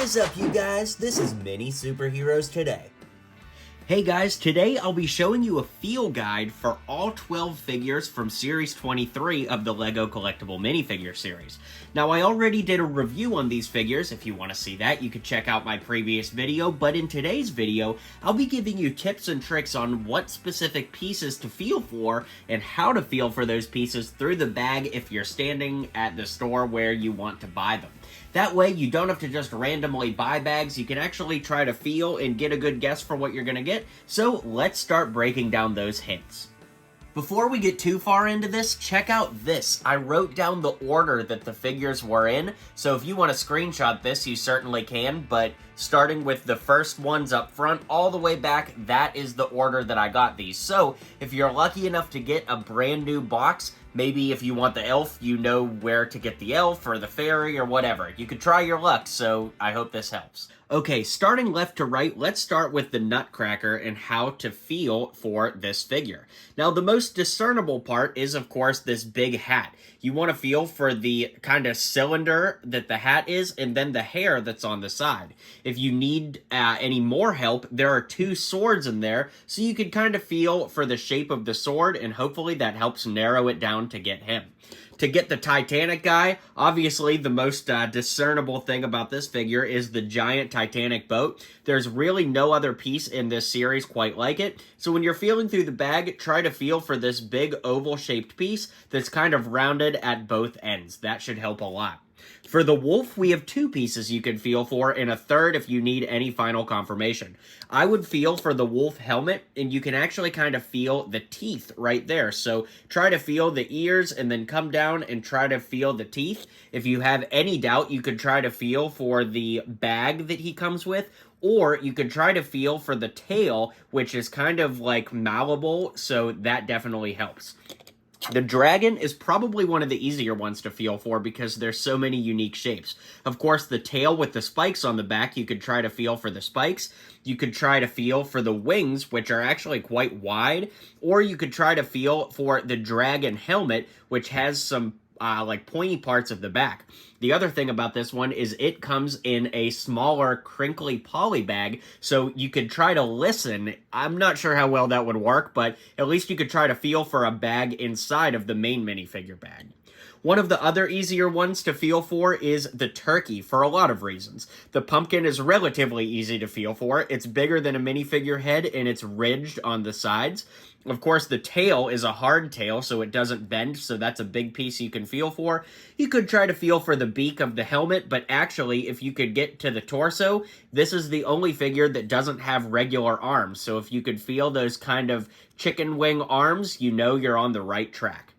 is up, you guys? This is MiniSuperHeroes Today. Hey guys, today I'll be showing you a feel guide for all 12 figures from Series 23 of the LEGO Collectible Minifigure Series. Now, I already did a review on these figures. If you want to see that, you can check out my previous video, but in today's video, I'll be giving you tips and tricks on what specific pieces to feel for and how to feel for those pieces through the bag if you're standing at the store where you want to buy them. That way, you don't have to just randomly buy bags. You can actually try to feel and get a good guess for what you're going to get. So let's start breaking down those hints. Before we get too far into this, check out this. I wrote down the order that the figures were in, so if you want to screenshot this, you certainly can, but starting with the first ones up front all the way back, that is the order that I got these. So if you're lucky enough to get a brand new box, maybe if you want the elf, you know where to get the elf or the fairy or whatever. You could try your luck, so I hope this helps. Okay, starting left to right, let's start with the Nutcracker and how to feel for this figure. Now, the most discernible part is, of course, this big hat. You want to feel for the kind of cylinder that the hat is and then the hair that's on the side. If you need any more help, there are two swords in there, so you can kind of feel for the shape of the sword, and hopefully that helps narrow it down to get him. To get the Titanic guy, obviously the most discernible thing about this figure is the giant Titanic boat. There's really no other piece in this series quite like it. So when you're feeling through the bag, try to feel for this big oval-shaped piece that's kind of rounded at both ends. That should help a lot. For the wolf, we have two pieces you can feel for, and a third if you need any final confirmation. I would feel for the wolf helmet, and you can actually kind of feel the teeth right there. So try to feel the ears and then come down and try to feel the teeth. If you have any doubt, you could try to feel for the bag that he comes with, or you could try to feel for the tail, which is kind of like malleable, so that definitely helps. The dragon is probably one of the easier ones to feel for because there's so many unique shapes. Of course, the tail with the spikes on the back, you could try to feel for the spikes. You could try to feel for the wings, which are actually quite wide. Or you could try to feel for the dragon helmet, which has some like pointy parts of the back. The other thing about this one is it comes in a smaller crinkly poly bag, so you could try to listen. I'm not sure how well that would work, but at least you could try to feel for a bag inside of the main minifigure bag. One of the other easier ones to feel for is the turkey for a lot of reasons. The pumpkin is relatively easy to feel for. It's bigger than a minifigure head and it's ridged on the sides. Of course, the tail is a hard tail, so it doesn't bend, so that's a big piece you can feel for. You could try to feel for the beak of the helmet, but actually, if you could get to the torso, this is the only figure that doesn't have regular arms. So if you could feel those kind of chicken wing arms, you know you're on the right track.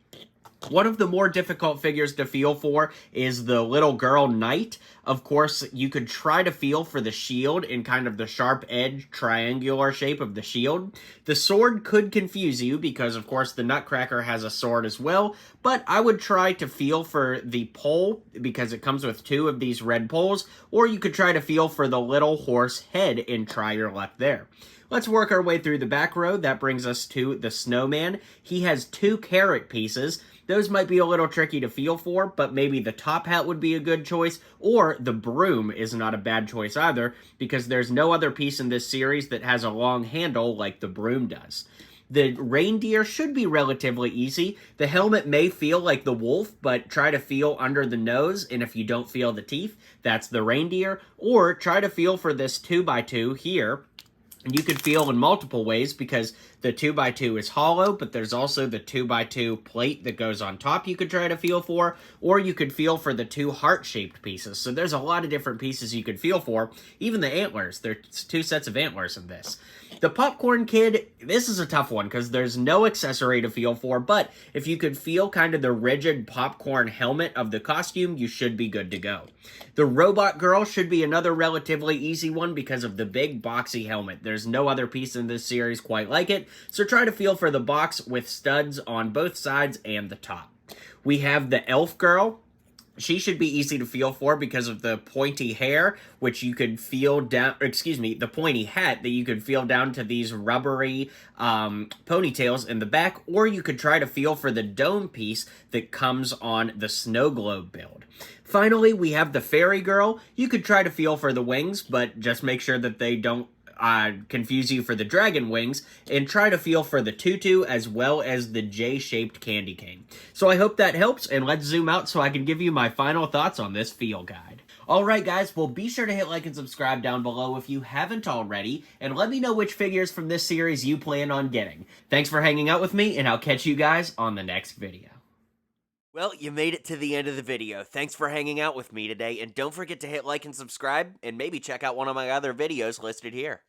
One of the more difficult figures to feel for is the little girl knight. Of course, you could try to feel for the shield in kind of the sharp edge triangular shape of the shield. The sword could confuse you because, of course, the Nutcracker has a sword as well, but I would try to feel for the pole because it comes with two of these red poles, or you could try to feel for the little horse head and try your luck there. Let's work our way through the back row. That brings us to the snowman. He has two carrot pieces. Those might be a little tricky to feel for, but maybe the top hat would be a good choice, or the broom is not a bad choice either, because there's no other piece in this series that has a long handle like the broom does. The reindeer should be relatively easy. The helmet may feel like the wolf, but try to feel under the nose, and if you don't feel the teeth, that's the reindeer, or try to feel for this 2x2 here. You could feel in multiple ways because the 2x2 is hollow, but there's also the 2x2 plate that goes on top you could try to feel for, or you could feel for the two heart-shaped pieces. So there's a lot of different pieces you could feel for. Even the antlers, there's two sets of antlers in this. The popcorn kid, this is a tough one because there's no accessory to feel for, but if you could feel kind of the rigid popcorn helmet of the costume, you should be good to go. The robot girl should be another relatively easy one because of the big boxy helmet. There's no other piece in this series quite like it, so try to feel for the box with studs on both sides and the top. We have the elf girl. She should be easy to feel for because of the pointy hair, which you could feel down, the pointy hat that you could feel down to these rubbery ponytails in the back, or you could try to feel for the dome piece that comes on the snow globe build. Finally, we have the fairy girl. You could try to feel for the wings, but just make sure that they don't confuse you for the dragon wings, and try to feel for the tutu as well as the J-shaped candy cane. So I hope that helps, and let's zoom out so I can give you my final thoughts on this feel guide. Alright guys, well be sure to hit like and subscribe down below if you haven't already, and let me know which figures from this series you plan on getting. Thanks for hanging out with me, and I'll catch you guys on the next video. Well, you made it to the end of the video. Thanks for hanging out with me today, and don't forget to hit like and subscribe, and maybe check out one of my other videos listed here.